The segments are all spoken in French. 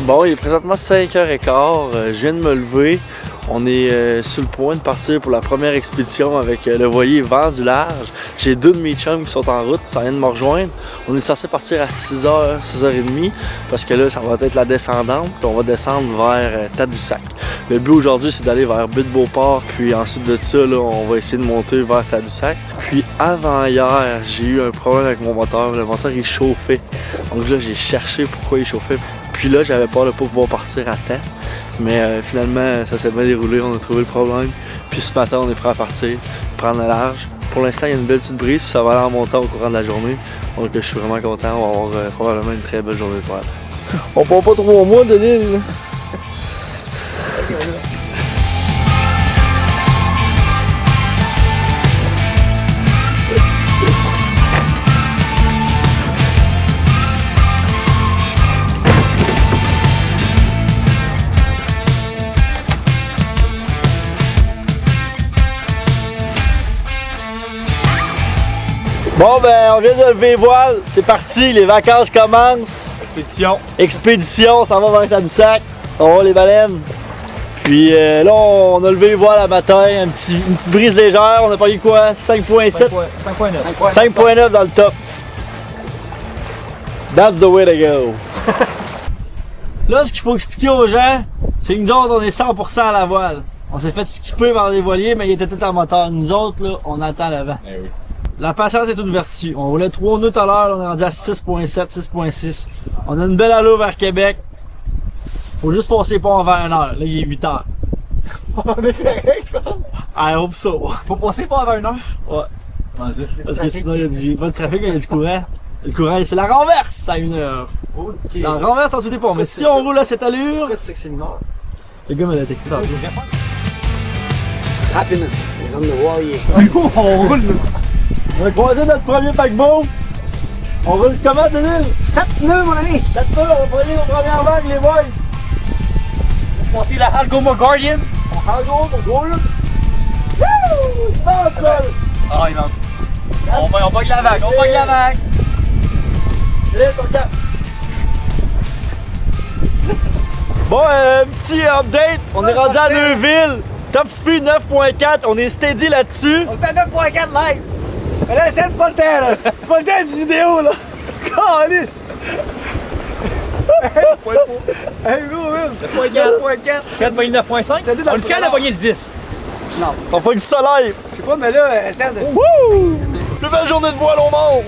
Bon, il est présentement 5h15, je viens de me lever. On est sur le point de partir pour la première expédition avec le voilier Vent du Large. J'ai deux de mes chums qui sont en route, ça vient de me rejoindre. On est censé partir à 6h, 6h30, parce que là, ça va être la descendante, puis on va descendre vers Tadoussac. Le but aujourd'hui, c'est d'aller vers Butte-Beauport, puis ensuite de ça, là, on va essayer de monter vers Tadoussac. Puis avant hier, j'ai eu un problème avec mon moteur. Le moteur, il chauffait. Donc là, j'ai cherché pourquoi il chauffait. Puis là, j'avais peur de ne pas pouvoir partir à temps. Mais finalement, ça s'est bien déroulé, on a trouvé le problème. Puis ce matin, on est prêt à partir, prendre le large. Pour l'instant, il y a une belle petite brise, puis ça va aller en montant au courant de la journée. Donc je suis vraiment content, on va avoir probablement une très belle journée de voile. On prend pas 3 mois de l'île. Bon ben, on vient de lever voile, c'est parti, les vacances commencent. Expédition, ça va vers Tadoussac, ça va voir les baleines. Puis là, on a levé voile à matin, une petite brise légère, on a payé quoi? 5.7? 5.9. 5.9 dans le top. That's the way to go. Là, ce qu'il faut expliquer aux gens, c'est que nous autres, on est 100% à la voile. On s'est fait skipper par les voiliers, mais il était tout en moteur. Nous autres, là, on attend l'avant. Eh oui. La patience est une vertu. On roulait 3 nœuds à l'heure, on est rendu à 6.7, 6.6. On a une belle allure vers Québec. Faut juste passer pas avant 1h. Là, il est 8h. On est correct, je pense. I hope so. Faut passer pas avant 1h? Ouais. Comment ça? Parce que sinon, il y a du pas de trafic, il y a du courant. Le courant, c'est la renverse à 1h. Okay. La renverse en tout dépend. Mais si on roule à cette allure. Pourquoi tu sais que c'est le nord? Le gars m'a texté dans le Happiness is on the voilier. On roule. On a croisé notre premier paquebot. On roule comment, Denis? 7 nœuds, mon ami! 7 nœuds, on va prendre nos premières vagues, les boys. On fait la Algoma Guardian. On Algoma Guardian. Wouh! Ah, il manque. On pogne la vague, on pogne la vague. Allez, sur 4. Bon, petit update. On est rendu à Neuville. Top speed 9.4. On est steady là-dessus. On est à 9.4 live! Mais là, c'est pas le temps, là! C'est pas le temps du vidéo, là! Calice! Hey, gros, man! 9.4! 4.9.5? On est capable de pogner le 10. Non. On fait du soleil. Je sais pas, mais là, essaie de... Wouh! Plus belle journée de voile au monde!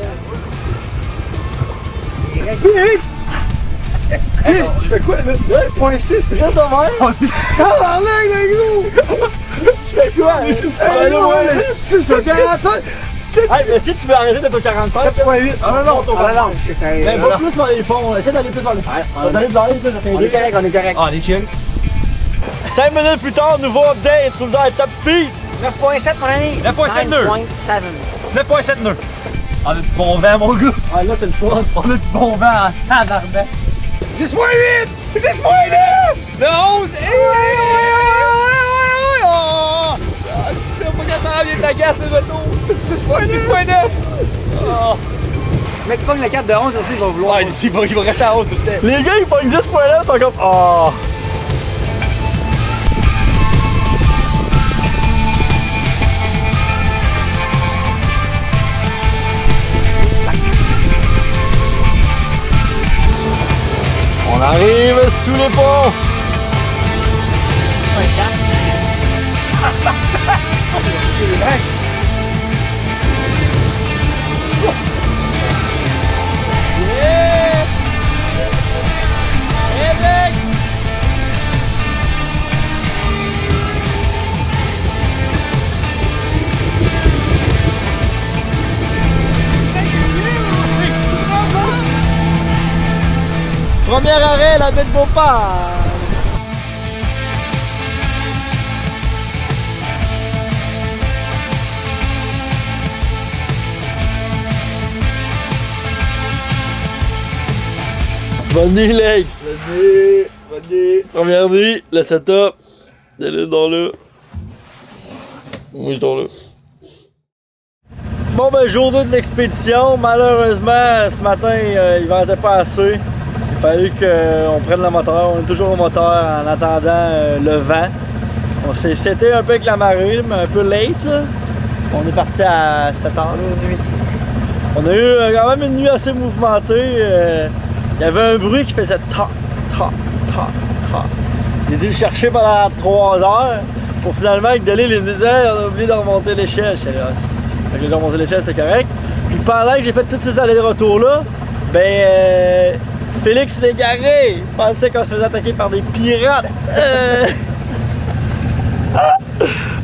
Je fais quoi, là? 9.6! Reste en mer! Ah, mec, gros! Je fais quoi? Hey, gros, c'est 45! Hey, mais si tu veux arrêter d'être au 45, 4.8! Ah non, on va non, c'est ça. Mais va plus vers les ponts, essaie d'aller plus vers les ponts. On va aller vers les ponts, On est correct, on est correct. Ah, on est chill. 5 minutes plus tard, nouveau update sur le top speed. 9.7, mon ami! 9.7 nœuds. 9.7. 9.7 nœuds. On a du bon vent, mon gars. Ah là, c'est le fun. On a du bon vent en tabarnak. 10.8! 10.9! Le 11! Ah, c'est pas capable, il est agace, le bateau! 10.9! Oh. Mec, pogne la carte de 11 aussi, il va vouloir. Ouais, il va rester à 11 tout le temps. Les gars, ils pognent 10.9, ils sont comme. Oh! On arrive sous les ponts! Premier arrêt, la Butte-Beauport! Bonne nuit, Lake! Bonne nuit! Première nuit, le setup. Allez dans le. Oui, je dors là. Bon ben, jour 2 de l'expédition. Malheureusement, ce matin, il ventait pas assez. fallu qu'on prenne le moteur. On est toujours au moteur en attendant le vent. On s'est seté un peu avec la marée, mais un peu late. Là. On est parti à 7 h de nuit. On a eu quand même une nuit assez mouvementée. Il y avait un bruit qui faisait ta. J'ai dû le chercher pendant 3 heures pour finalement, avec Delil, il me disait on a oublié de remonter l'échelle. J'étais là, hostie. Fait que j'ai remonté l'échelle, c'était correct. Puis pendant que j'ai fait tous ces allers-retours-là, Félix s'est garé. Il pensait qu'on se faisait attaquer par des pirates.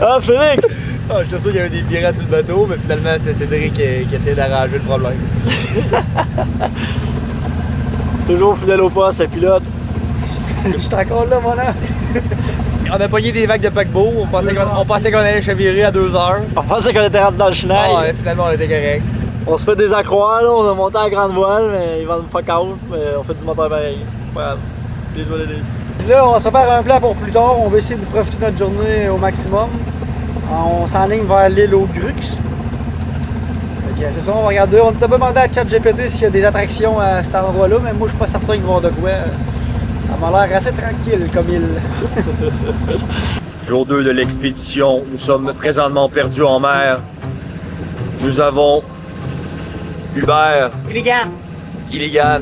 Ah, Félix! Ah, j'étais sûr qu'il y avait des pirates sur le bateau, mais finalement, c'était Cédric qui essayait d'arranger le problème. Toujours fidèle au poste, le pilote. Je suis encore là, mon âme. On a pogné des vagues de paquebot. On pensait qu'on allait chavirer à 2 heures. On pensait qu'on était rendu dans le chenal. Ah, ouais, finalement, on était correct. On se fait des accrocs, là. On a monté à la grande voile, mais ils vont nous fuck out. Mais on fait du moteur pareil. Pas grave. Désolé. Là, on se prépare un plan pour plus tard. On va essayer de profiter de notre journée au maximum. On s'enligne vers l'île aux Grux. C'est ça, on va regarder. On t'a pas demandé à ChatGPT s'il y a des attractions à cet endroit-là, mais moi je suis pas certain qu'ils vont avoir de quoi. Ça m'a l'air assez tranquille comme île. Jour 2 de l'expédition, nous sommes présentement perdus en mer. Nous avons Hubert, Gilligan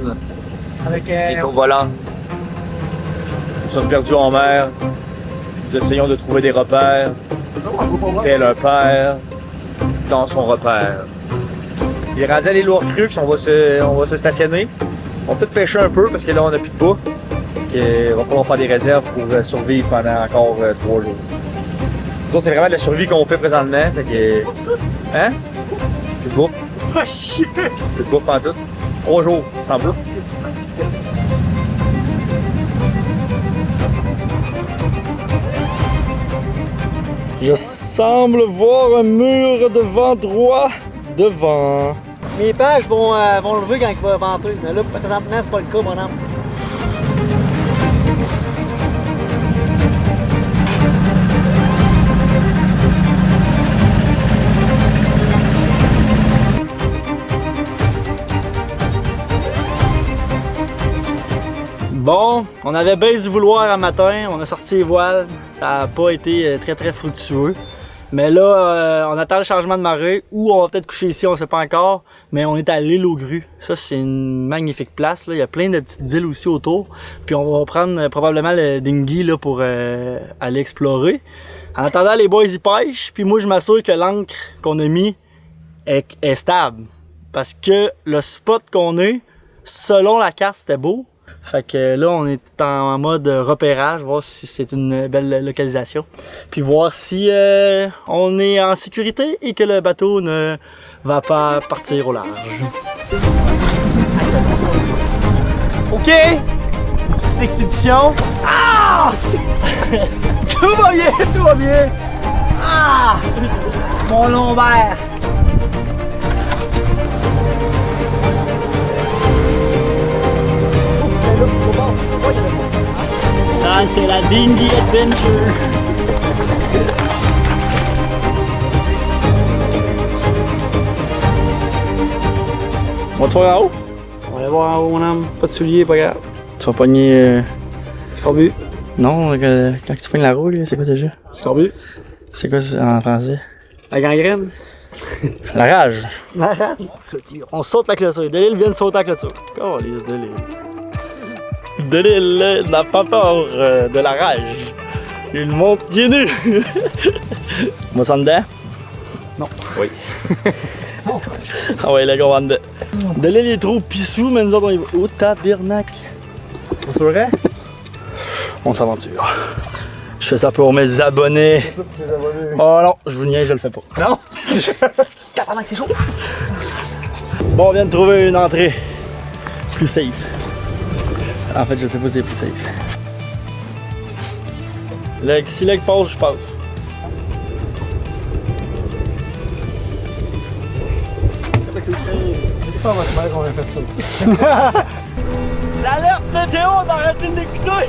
Avec et au volant. Nous sommes perdus en mer. Nous essayons de trouver des repères. Tel un père dans son repère. Il est rendu à l'île aux Crux, on va se stationner. On va peut-être pêcher un peu parce que là on n'a plus de bouffe. On va pouvoir faire des réserves pour survivre pendant encore 3 jours. Donc c'est vraiment de la survie qu'on fait présentement. Fait que. Hein? Plus de bouffe. Pas chier! Plus de bouffe en tout. 3 jours, sans bouffe. Je semble voir un mur de vent droit devant. Mes pages vont lever quand il va venter. Mais là, présentement, c'est pas le cas, mon âme. Bon, on avait bien du vouloir un matin, on a sorti les voiles, ça n'a pas été très fructueux. Mais là, on attend le changement de marée, ou on va peut-être coucher ici, on ne sait pas encore, mais on est à l'île aux Grues. Ça, c'est une magnifique place, là. Il y a plein de petites îles aussi autour. Puis on va prendre probablement le dinghy là, pour aller explorer. En attendant, les boys y pêchent, puis moi je m'assure que l'encre qu'on a mis est stable. Parce que le spot qu'on est, selon la carte, c'était beau. Fait que là, on est en mode repérage, voir si c'est une belle localisation. Puis voir si on est en sécurité et que le bateau ne va pas partir au large. OK! Petite expédition. Ah! Tout va bien! Ah! Mon lombaire! Ça, c'est la Dinghy Adventure. On va te voir en haut? On va aller voir en haut, mon âme. Pas de souliers, pas grave. Tu vas pogner... Scorbut. Non, quand tu pognes la roue, c'est quoi déjà? Scorbut. C'est quoi en français? La gangrène. La rage. On saute la clôture. Delil vient de sauter la clôture. Oh, les Delil. Delil n'a pas peur de la rage. Il monte pieds nus. On va s'en dedans? Non. Oui. Ah ouais, les gars, on va en dedans. Delil est trop pissou, mais nous autres, on y va. Oh, tabernacle. On se verrait? On s'aventure. Je fais ça pour mes abonnés. Oh non, je vous niaise, je le fais pas. Non? Tabarnak, c'est chaud. Bon, on vient de trouver une entrée plus safe. En fait, je sais pas si c'est plus safe. Là, si l'aigle passe, je passe. C'est pas votre mère qu'on a fait ça. L'alerte météo, on a arrêté d'écouter!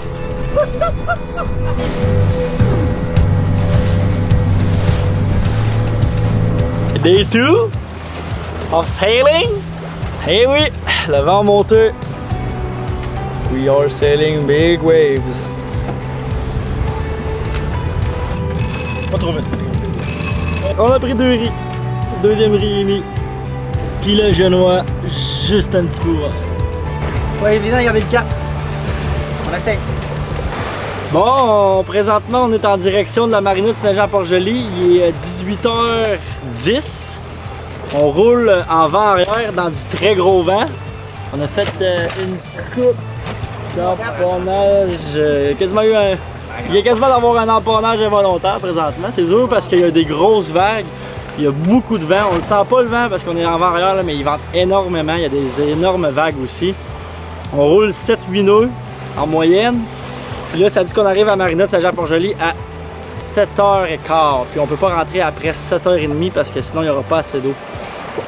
Day 2 of sailing. Eh oui, le vent monté. We are sailing big waves. Pas trop vite. On a pris 2 riz. Deuxième riz est mis. Puis le genois, juste un petit peu ouvert. Pas évident de garder le cap. On essaie. Bon, présentement, on est en direction de la marina de Saint-Jean-Port-Joli. Il est 18h10. On roule en vent arrière dans du très gros vent. On a fait une petite coupe d'empannage. Il y a quasiment d'avoir un empannage involontaire présentement. C'est dur parce qu'il y a des grosses vagues. Il y a beaucoup de vent. On ne sent pas le vent parce qu'on est en vent arrière, là, mais il vente énormément. Il y a des énormes vagues aussi. On roule 7-8 nœuds en moyenne. Puis là, ça dit qu'on arrive à Marina de Saint-Jean-Port-Joli à 7h15. Puis on peut pas rentrer après 7h30 parce que sinon il n'y aura pas assez d'eau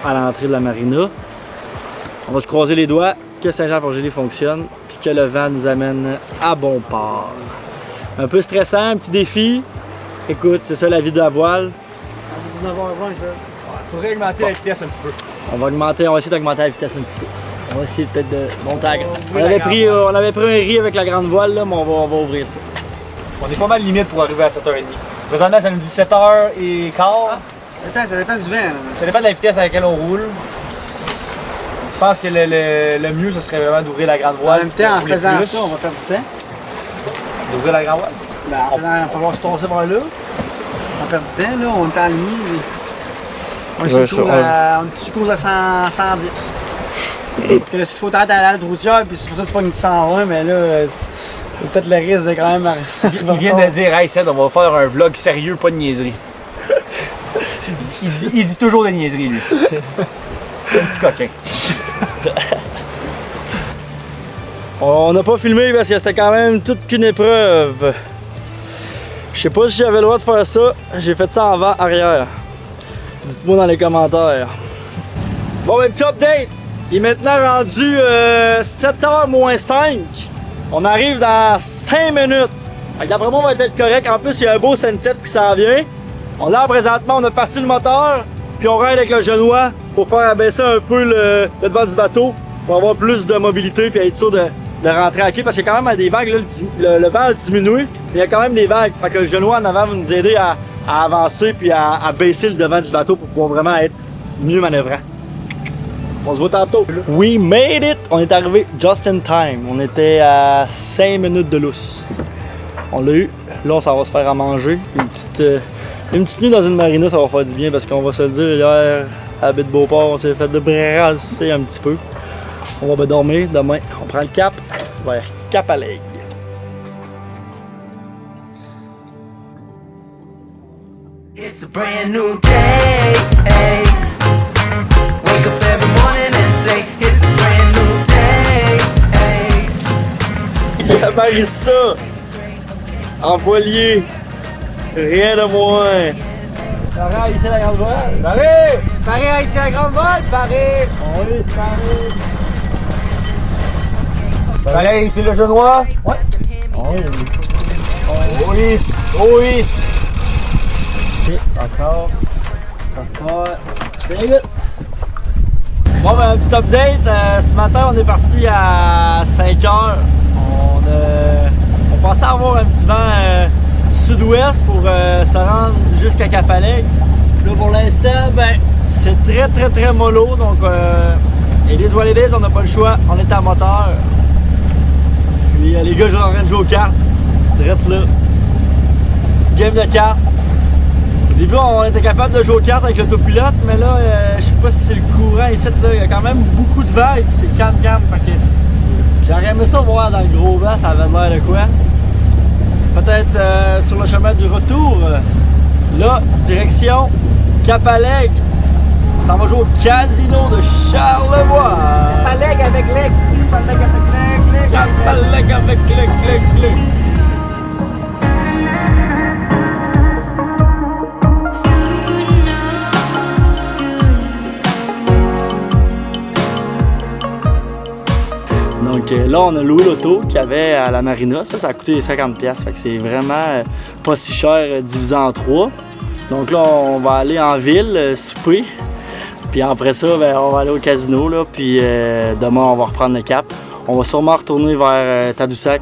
à l'entrée de la marina. On va se croiser les doigts que Saint-Jean-Port-Joli fonctionne puis que le vent nous amène à bon port. Un peu stressant, un petit défi. Écoute, c'est ça la vie de la voile. C'est 19h20 ça. Faudrait augmenter la vitesse un petit peu. On va essayer d'augmenter la vitesse un petit peu. On va essayer peut-être de monter à on avait pris un riz avec la grande voile, là, mais on va ouvrir ça. On est pas mal limite pour arriver à 7h30. Présentement, ça nous dit 7h15. Ça dépend du vent. Là. Ça dépend de la vitesse à laquelle on roule. Je pense que le mieux, ce serait vraiment d'ouvrir la grande voile. En même temps, en faisant ça, on va perdre du temps. D'ouvrir la grande voile? Ben, en faisant, il va falloir se tasser par là. On perd du temps, là, on est en ligne. On est sur course à 110. Parce que là, s'il faut t'arrêter à la halte routière, puis c'est pour ça que c'est pas une 120, mais là, peut-être le risque de quand même arriver. Il vient de dire, hey Seth, on va faire un vlog sérieux, pas de niaiserie. Il dit toujours des niaiseries, lui. C'est un petit coquin. On n'a pas filmé parce que c'était quand même toute qu'une épreuve. Je sais pas si j'avais le droit de faire ça. J'ai fait ça en vent arrière. Dites-moi dans les commentaires. Bon, ben, petit update. Il est maintenant rendu 7h moins 5. On arrive dans 5 minutes. D'après moi, on va être correct. En plus, il y a un beau sunset qui s'en vient. Là, présentement, on a parti le moteur. Puis on ride avec le genois pour faire abaisser un peu le devant du bateau. Pour avoir plus de mobilité puis être sûr de rentrer à quai. Parce qu'il y a quand même des vagues. Là, le vent a diminué. Mais il y a quand même des vagues. Fait que le genois en avant va nous aider à avancer puis à baisser le devant du bateau pour pouvoir vraiment être mieux manœuvrant. On se voit tantôt. We made it! On est arrivé just in time. On était à 5 minutes de lousse. On l'a eu. Là, on s'en va se faire à manger. Une petite nuit dans une marina, ça va faire du bien parce qu'on va se le dire, hier, à Baie-de-Beauport, on s'est fait de brasser un petit peu. On va dormir. Demain, on prend le cap vers Cap-à-Lègue. It's a brand new day. Wake up every morning and say it's a brand new day. La barista en voilier, rien de moins. Pareil, ici la grande voile. Pareil! Pareil, ici la grande voile! Pareil! Oui, pareil. Pareil, c'est le genois? Ouais. Oui. Oui. Ok, encore. Bien vite. Bon, ben, un petit update. Ce matin, on est parti à 5h. On pensait avoir un petit vent sud-ouest pour se rendre jusqu'à Cap-à-Lègue. Là, pour l'instant, ben, c'est très mollo. Donc, et les Wallidays, on n'a pas le choix. On est à moteur. Puis, les gars, sont en train de jouer aux cartes. Direct là. Petite game de cartes. Au début, on était capable de jouer aux cartes avec l'autopilote, mais là, je sais pas si c'est le courant ici. Là, il y a quand même beaucoup de vent et puis c'est calme. Fait que j'aurais aimé ça voir dans le gros vent, ça avait l'air de quoi. Peut-être sur le chemin du retour. Là, direction Cap-à-Lègue. On s'en va jouer au casino de Charlevoix. Cap-à-Lègue avec l'aigle. Cap-à-Lègue avec l'aigle. Cap-à-Lègue avec l'aigle. Donc là, on a loué l'auto qu'il y avait à la marina. Ça a coûté 50$. Fait que c'est vraiment pas si cher divisé en 3. Donc là, on va aller en ville souper. Puis après ça, ben, on va aller au casino. Là, puis demain, on va reprendre le cap. On va sûrement retourner vers Tadoussac.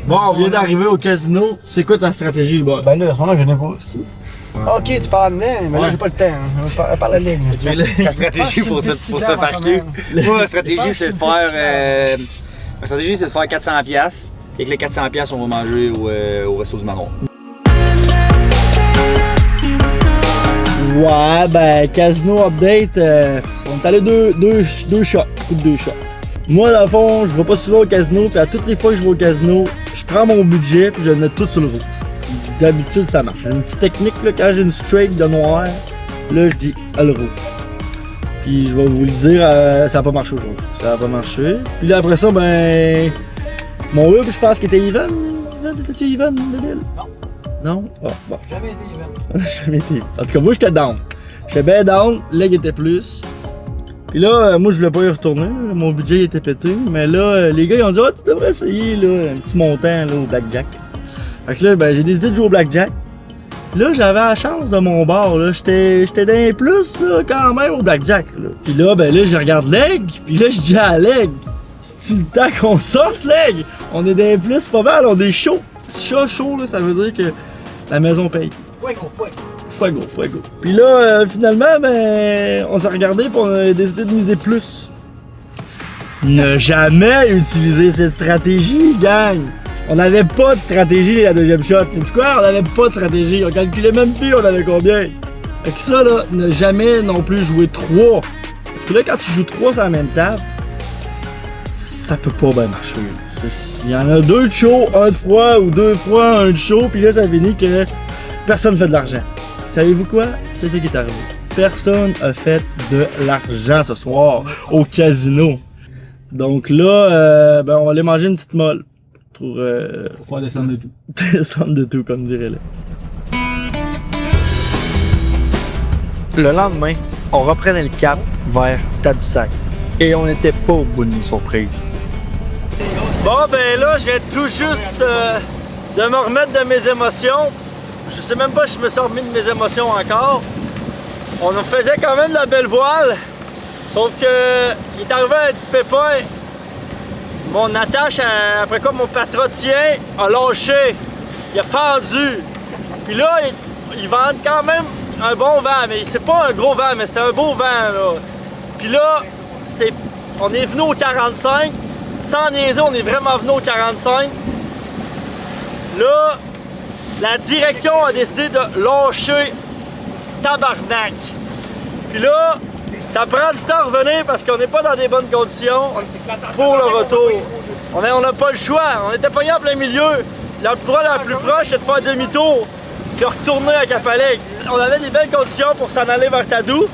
Bon, on vient d'arriver au casino. C'est quoi ta stratégie, le bas? Ben là, à ce moment-là, je n'ai pas. Ok, tu parles dedans, mais là, j'ai pas le temps. Je parle la ligne. Sa stratégie pour se parquer. Moi, ma stratégie, c'est de faire. Ma stratégie, c'est de faire 400$. Et avec les 400$, on va manger au resto du Manoir. Ouais, ben, casino update. On est allé deux shots. Coup de 2 shots. Moi, dans le fond, je vais pas souvent au casino, puis à toutes les fois que je vais au casino, je prends mon budget, puis je le mets tout sur le rouge. D'habitude, ça marche. J'ai une petite technique, là, quand j'ai une straight de noir, là, je dis à l'euro. Puis je vais vous le dire, ça n'a pas marché aujourd'hui. Ça n'a pas marché. Puis là, après ça, ben. Mon hub, je pense qu'il était even. T'étais-tu even, Daniel? Non. Non? Oh, bon. Jamais été even. Jamais été even. En tout cas, moi, j'étais down. J'étais bien down, leg était plus. Puis là, moi, je voulais pas y retourner. Là. Mon budget était pété. Mais là, les gars, ils ont dit, ah, tu devrais essayer là, un petit montant là, au blackjack. Fait que là, ben, j'ai décidé de jouer au blackjack. Là, j'avais la chance de mon bord, là. J'étais d'un plus, là, quand même, au blackjack, là. Puis là, ben là, je regarde leg, puis là, je dis à leg, c'est-tu le temps qu'on sorte, leg? On est d'un plus pas mal, on est chaud. Chaud, là, ça veut dire que la maison paye. Fuego. Puis là, finalement, ben, on s'est regardé, puis on a décidé de miser plus. Ne jamais utiliser cette stratégie, gang! On n'avait pas de stratégie la deuxième shot. C'est quoi? On n'avait pas de stratégie. On calculait même plus on avait combien. Fait que ça, là, ne jamais non plus jouer 3. Parce que là, quand tu joues 3 sur la même table, ça peut pas bien marcher. Il y en a 2 de show, 1 de fois ou 2 fois 1 de show, puis là, ça finit que personne fait de l'argent. Savez-vous quoi? C'est ce qui est arrivé. Personne a fait de l'argent ce soir au casino. Donc là, ben, on va aller manger une petite molle. Pour faire descendre de tout. Descendre de tout, comme dirait là. Le lendemain, on reprenait le cap vers Tadoussac. Et on n'était pas au bout d'une surprise. Bon, ben là, je viens tout juste de me remettre de mes émotions. Je sais même pas si je me suis remis de mes émotions encore. On nous faisait quand même de la belle voile. Sauf que il est arrivé un petit pépin. Mon attache, après quoi mon patron-tien a lâché, il a fendu. Puis là, il vend quand même un bon vent, mais c'est pas un gros vent, mais c'était un beau vent là. Puis là, on est venu au 45, sans niaiser, on est vraiment venu au 45. Là, la direction a décidé de lâcher tabarnak. Puis là, ça prend du temps à revenir parce qu'on n'est pas dans des bonnes conditions pour le retour. On n'a pas le choix. On était pogné en plein milieu. L'endroit le plus proche, c'est de faire demi-tour de retourner à Capalègue. On avait des belles conditions pour s'en aller vers Tadou,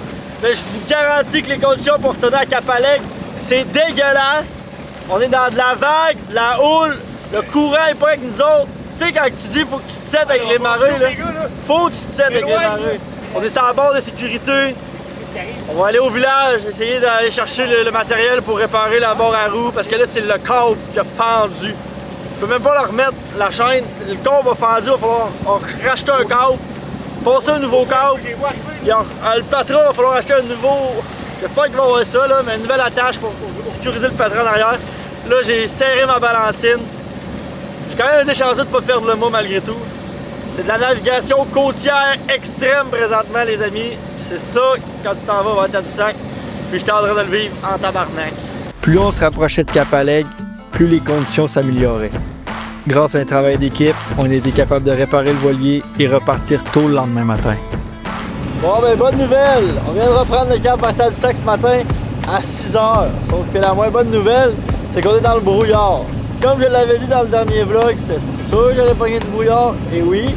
mais je vous garantis que les conditions pour retourner à Capalègue, c'est dégueulasse. On est dans de la vague, de la houle, le courant est pas avec nous autres. Tu sais, quand tu dis faut que tu te cèdes avec les marées, là, faut que tu te cèdes avec les marées. On est sur la barre de sécurité. On va aller au village, essayer d'aller chercher le matériel pour réparer la barre à roue parce que là c'est le câble qui a fendu. Je peux même pas leur remettre la chaîne, le câble a fendu, il va falloir racheter un câble, passer un nouveau câble. Le patron va falloir acheter un nouveau. J'espère qu'il va avoir ça là, mais une nouvelle attache pour sécuriser le patron en arrière. Là j'ai serré ma balancine. J'ai quand même été chanceux de ne pas perdre le mot malgré tout. C'est de la navigation côtière extrême présentement les amis. C'est ça quand tu t'en vas vers Tadoussac. Puis j'étais en train de le vivre en tabarnak. Plus on se rapprochait de Capalègue, plus les conditions s'amélioraient. Grâce à un travail d'équipe, on a été capable de réparer le voilier et repartir tôt le lendemain matin. Bon ben bonne nouvelle! On vient de reprendre le cap vers Tadoussac ce matin à 6h. Sauf que la moins bonne nouvelle, c'est qu'on est dans le brouillard. Comme je l'avais dit dans le dernier vlog, c'était sûr que j'allais pogner du brouillard. Et oui,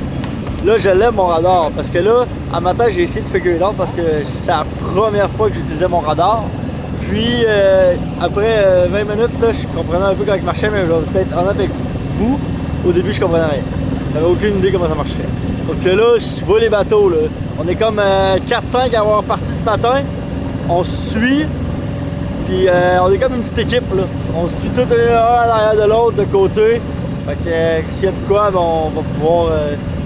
là je lève mon radar. Parce que là, un matin j'ai essayé de figure it out parce que c'est la première fois que j'utilisais mon radar. Puis après 20 minutes, là, je comprenais un peu comment il marchait, mais je vais peut-être honnête avec vous, au début je comprenais rien. J'avais aucune idée comment ça marchait. Donc là, je vois les bateaux là. On est comme 4-5 à avoir parti ce matin. On se suit. Puis on est comme une petite équipe là. On se suit tout un à l'arrière de l'autre de côté. Fait que s'il y a de quoi, ben, on va pouvoir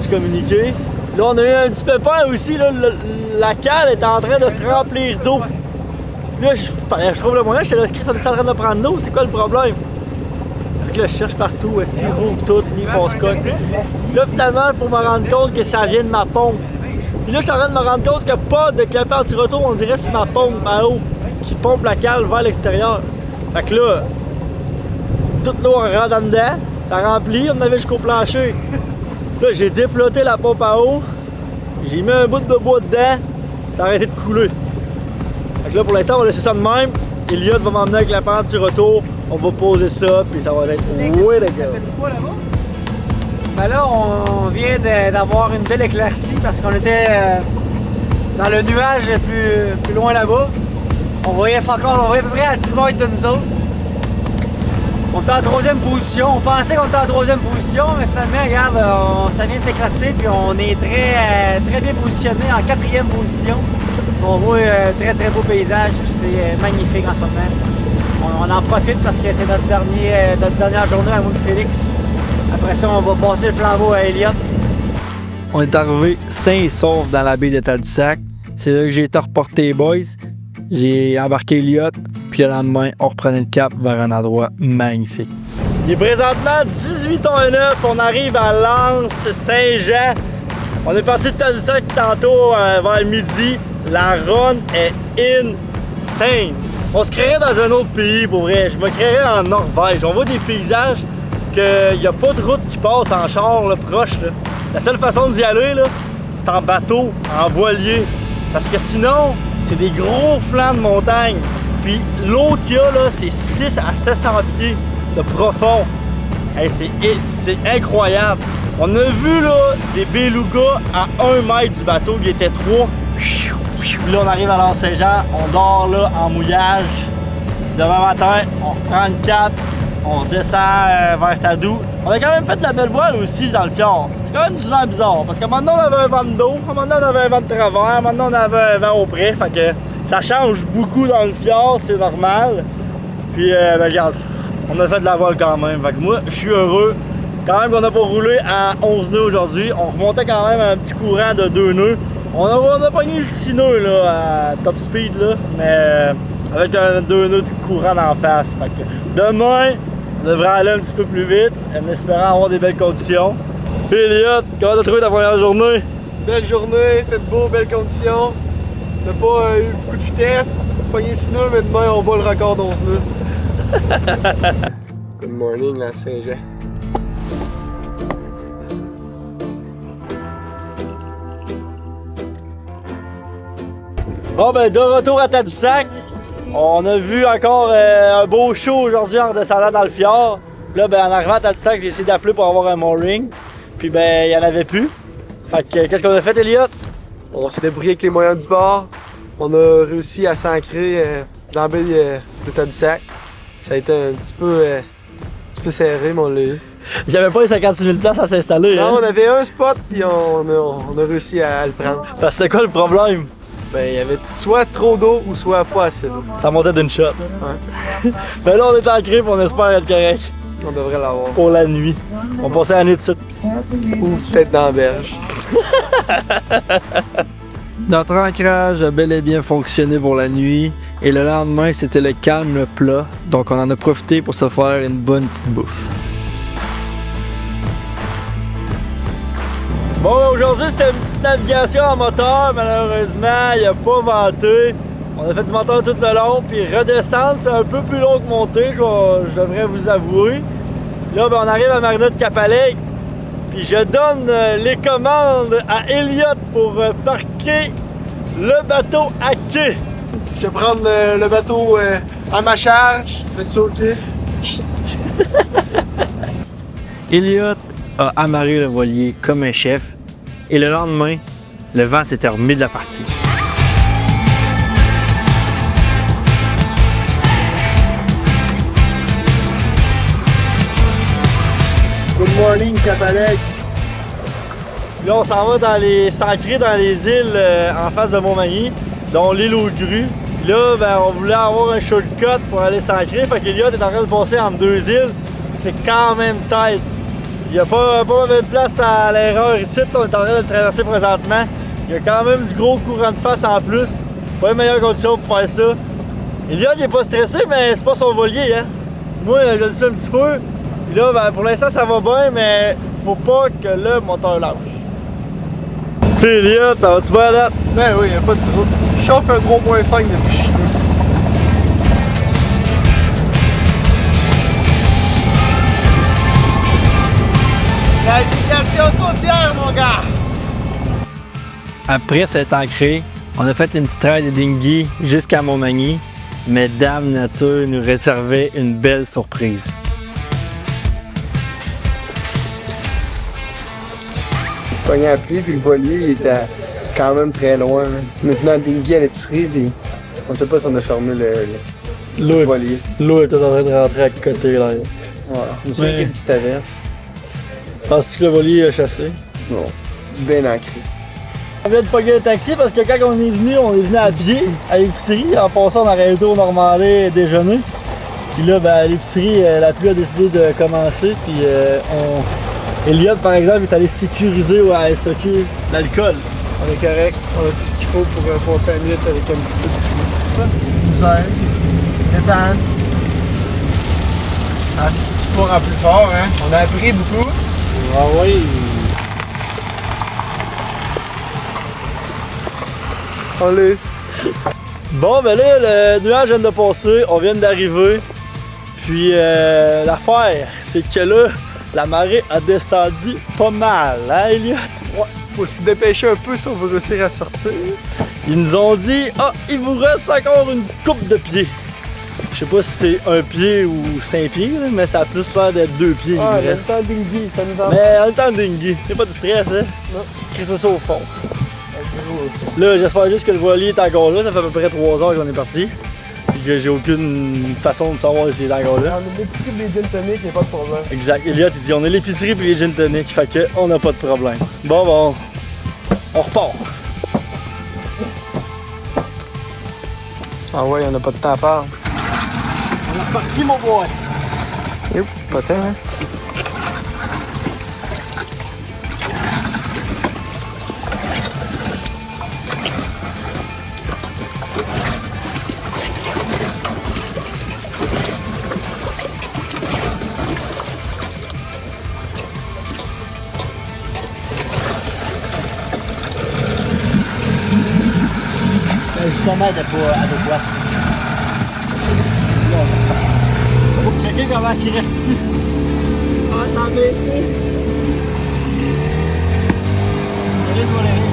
se communiquer. Là on a eu un petit pépin aussi, là, la cale est en train de se remplir d'eau. Là je trouve le moyen, j'étais là, Chris, on est en train de prendre l'eau, c'est quoi le problème? que là, je cherche partout, est-ce qu'ils rouvrent tout, ni passe-coque. Là, finalement, pour me rendre compte que ça vient de ma pompe. Puis là, je suis en train de me rendre compte qu'il n'y a pas de clapet anti-retour, on dirait sur ma pompe en haut, qui pompe la cale vers l'extérieur. Fait que là, toute l'eau rentre en dedans, ça remplit, on avait jusqu'au plancher. Là, j'ai déploté la pompe en haut, j'ai mis un bout de bois dedans, ça a arrêté de couler. Fait que là, pour l'instant, on va laisser ça de même. Elliot va m'emmener avec la pente anti-retour, on va poser ça, puis ça va être ouais, les gars. Ben là, on vient d'avoir une belle éclaircie parce qu'on était dans le nuage plus loin là-bas. On voyait à peu près à 10 mètres de nous autres. On était en troisième position. On pensait qu'on était en troisième position, mais finalement, regarde, ça vient de s'éclaircir, puis on est très bien positionné en quatrième position. On voit un très beau paysage, puis c'est magnifique en ce moment. On en profite parce que c'est notre dernière journée à Mount Félix. Après ça, on va passer le flambeau à Elliot. On est arrivé sain et sauf dans la baie de Tadoussac. C'est là que j'ai été reporté les boys. J'ai embarqué Elliot, puis le lendemain, on reprenait le cap vers un endroit magnifique. Il est présentement 18h09, on arrive à Lens, Saint-Jean. On est parti de Tadoussac tantôt vers midi. La run est insane. On se créerait dans un autre pays, pour vrai. Je me créerais en Norvège. On voit des paysages qu'il n'y a pas de route qui passe en char là, proche. Là. La seule façon d'y aller, là, c'est en bateau, en voilier. Parce que sinon, c'est des gros flancs de montagne. Puis l'eau qu'il y a, là, c'est 6 à 700 pieds de profond. Hey, c'est incroyable. On a vu là, des belugas à 1 mètre du bateau, il y était 3. Là, on arrive à Lens Saint-Jean, on dort là en mouillage. Demain matin, on reprend une 4, on redescend vers Tadou. On a quand même fait de la belle voile aussi dans le fjord. C'est quand même du vent bizarre, parce qu'à un moment donné, on avait un vent de dos, à un moment donné, on avait un vent de travers, à un moment donné, on avait un vent au près. Fait que ça change beaucoup dans le fjord, c'est normal. Puis, ben, regarde, on a fait de la voile quand même. Fait que moi, je suis heureux. Quand même qu'on n'a pas roulé à 11 nœuds aujourd'hui. On remontait quand même un petit courant de 2 nœuds. On a pogné le 6 nœuds là, à top speed, là, mais avec 2 nœuds de courant d'en face. Fait que demain, on devrait aller un petit peu plus vite, en espérant avoir des belles conditions. Puis Elliot, comment t'as trouvé ta première journée? Belle journée, fait beau, belles conditions. On n'a pas eu beaucoup de vitesse, pogné 6 nœuds, mais demain on bat le record d'11 nœuds. Good morning, la Saint-Jean. Bon ben de retour à Tadoussac, on a vu encore un beau show aujourd'hui en redescendant dans le fjord. Là ben en arrivant à Tadoussac, j'ai essayé d'appeler pour avoir un mooring. Puis ben il n'y en avait plus. Fait que qu'est-ce qu'on a fait Elliot? On s'est débrouillé avec les moyens du bord. On a réussi à s'ancrer dans la baie de Tadoussac. Ça a été un petit peu serré, mais on l'a eu. J'avais pas les 56 000 places à s'installer. Non, hein? on avait un spot, puis on a réussi à le prendre. Parce que c'était quoi le problème? Ben, il y avait soit trop d'eau ou soit pas assez d'eau. Ça montait d'une shot. Ouais. Ben là on est ancré et on espère être correct. On devrait l'avoir. Pour la nuit. On passait la nuit de site. Ou peut-être dans la berge. Notre ancrage a bel et bien fonctionné pour la nuit. Et le lendemain, c'était le calme, le plat. Donc on en a profité pour se faire une bonne petite bouffe. Bon, aujourd'hui, c'était une petite navigation en moteur. Malheureusement, il n'a pas venté. On a fait du moteur tout le long. Puis redescendre, c'est un peu plus long que monter, je devrais vous avouer. Là, ben, on arrive à Marina de Capalec. Puis je donne les commandes à Elliot pour parquer le bateau à quai. Je vais prendre le bateau à ma charge. Faites-tu OK? Elliot a amarré le voilier comme un chef. Et le lendemain, le vent s'était remis de la partie. Good morning, Capalec. Là, on s'en va s'ancrer dans les îles en face de Montmagny, dont l'île aux grues. Puis là, ben, on voulait avoir un shortcut pour aller s'ancrer. Fait qu'Elliot est en train de passer entre 2 îles. C'est quand même tête. Il n'y a pas de place à l'erreur ici. On est en train de le traverser présentement. Il y a quand même du gros courant de face en plus. Pas les meilleures conditions pour faire ça. Elliot, il est pas stressé, mais c'est pas son voilier. Hein? Moi, je le suis un petit peu. Puis là, ben, pour l'instant, ça va bien, mais faut pas que le moteur lâche. Puis Elliot, ça va-tu bien là? Ben oui, y'a pas de trouble. Je chauffe un 3.5 depuis que je suis là. Navigation côtière, mon gars! Après cet ancré, on a fait une petite trail de dinghy jusqu'à Montmagny, mais Dame Nature nous réservait une belle surprise. Pogné à pied, puis le voilier, il était quand même très loin. Maintenant, le dinghy à l'épicerie, puis on sait pas si on a fermé le voilier. L'eau était en train de rentrer à côté là. Voilà. Je me souviens qu'il y a une petite averse. Penses-tu que le voilier a chassé? Non. Bien ancré. On vient de pogner un taxi parce que quand on est venu à pied à l'épicerie. En passant, on aurait été au Normandais déjeuner. Puis là, ben, à l'épicerie, la pluie a décidé de commencer. Puis Elliot, par exemple, est allé sécuriser à la SAQ l'alcool. On est correct. On a tout ce qu'il faut pour passer la minute avec un petit peu de pluie. Tout ça, des pannes. Ah, ce qui tue pas en plus fort, hein. On a appris beaucoup. Ah oui! Allez. Bon, ben là, le nuage vient de passer, on vient d'arriver. Puis l'affaire, c'est que là, la marée a descendu pas mal, hein, Elliot? Ouais, faut se dépêcher un peu si on veut réussir à sortir. Ils nous ont dit, il vous reste encore une coupe de pieds. Je sais pas si c'est un pied ou 5 pieds, là, mais ça a plus l'air d'être 2 pieds. Ah, il le reste. temps dinghy, ça nous en Mais en le temps de dinghy, y'a pas de stress, hein? Non. Crissez ça au fond. Là, j'espère juste que le voilier est encore là. Ça fait à peu près 3 heures qu'on est parti. Puis que j'ai aucune façon de savoir s'il est encore On là. a l'épicerie des gin tonic, y'a pas de problème. Exact. Elliot, il dit on a l'épicerie puis les gin tonic. Fait que on n'a pas de problème. Bon, on repart. Ah ouais, on a pas de temps à part. On est reparti, mon boy. Yep, pas tant, hein. Justement, elle n'est pas adéquate. Là, on est reparti. Faut checker comment il reste plus. On va s'en baisser. Allez, je vais aller.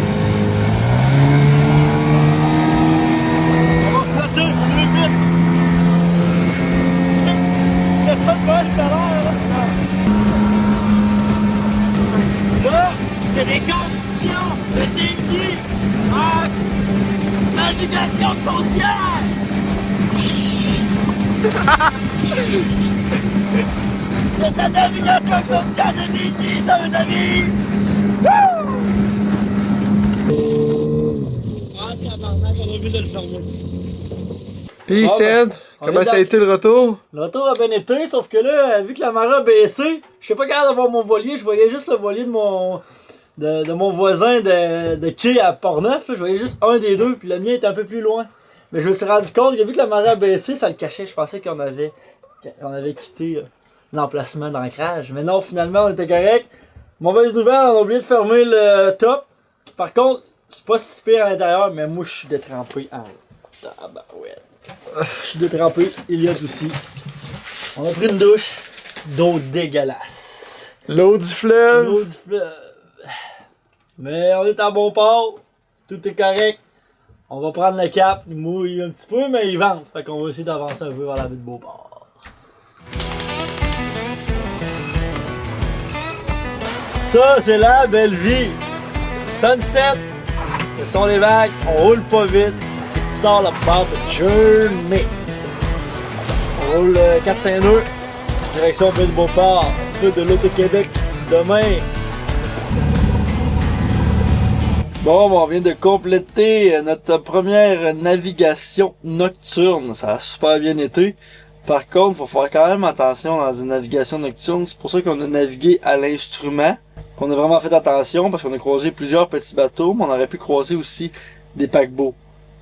On va flotter, je veux vite. C'est pas de bol tout à l'heure, là. Là, c'est des conditions de dinghy en navigation côtière. C'est la navigation côtière de dinghy, ça, mes amis. Ah, tabarnak, on a oublié de le fermer. Pis Ah, Ced, on comment est ça a dans- été le retour? Le retour a bien été, sauf que là, vu que la marée a baissé, je suis pas capable d'avoir mon voilier, je voyais juste le voilier de mon voisin de quai à Portneuf, je voyais juste un des deux, puis le mien était un peu plus loin. Mais je me suis rendu compte que vu que la marée a baissé, ça le cachait, je pensais qu'on avait quitté l'emplacement d'ancrage. Mais non, finalement, on était correct. Mauvaise nouvelle, on a oublié de fermer le top. Par contre, c'est pas si pire à l'intérieur, mais moi je suis détrempé en tabarouette. Je suis détrempé, Elliot aussi. On a pris une douche d'eau dégueulasse. L'eau du fleuve. L'eau du fleuve. Mais on est à bon port. Tout est correct. On va prendre le cap. Il mouille un petit peu, mais il vente. Fait qu'on va essayer d'avancer un peu vers la baie de Beauport. Ça, c'est la belle vie. Sunset. Ce sont les vagues. On roule pas vite. It's all about the journey. On roule 4-5 nœuds. Direction baie de Beauport. Feu de l'Auto-Québec. Demain. Bon, on vient de compléter notre première navigation nocturne. Ça a super bien été. Par contre, faut faire quand même attention dans une navigation nocturne. C'est pour ça qu'on a navigué à l'instrument. On a vraiment fait attention parce qu'on a croisé plusieurs petits bateaux, mais on aurait pu croiser aussi des paquebots.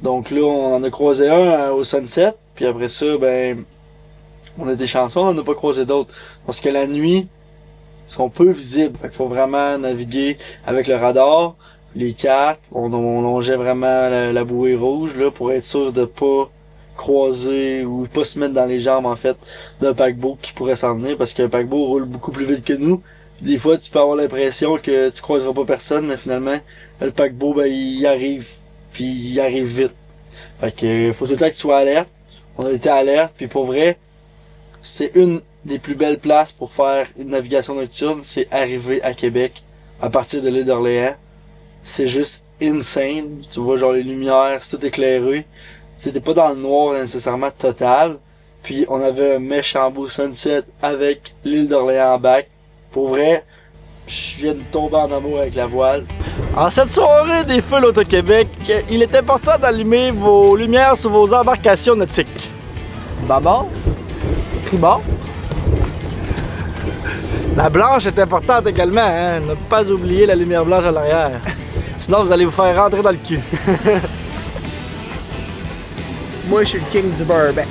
Donc là, on en a croisé un au Sunset. Puis après ça, ben, On a été chanceux, on n'a pas croisé d'autres. Parce que la nuit, ils sont peu visibles. Fait qu'il faut vraiment naviguer avec le radar. Les cartes, on longeait vraiment la bouée rouge là pour être sûr de pas croiser ou pas se mettre dans les jambes en fait d'un paquebot qui pourrait s'en venir parce qu'un paquebot roule beaucoup plus vite que nous. Des fois tu peux avoir l'impression que tu croiseras pas personne mais finalement le paquebot ben il arrive puis il arrive vite. Fait que faut tout le temps que tu sois alerte. On a été alerte puis pour vrai c'est une des plus belles places pour faire une navigation nocturne, c'est arriver à Québec à partir de l'île d'Orléans. C'est juste insane. Tu vois genre les lumières, c'est tout éclairé. T'es pas dans le noir nécessairement total. Puis on avait un méchant beau sunset avec l'île d'Orléans en bac. Pour vrai, je viens de tomber en amour avec la voile. En cette soirée des feux l'Auto-Québec, il est important d'allumer vos lumières sur vos embarcations nautiques. Bâbord. Tribord. La blanche est importante également, hein. Ne pas oublier la lumière blanche à l'arrière. Sinon, vous allez vous faire rentrer dans le cul. Moi, je suis le king du bourbon.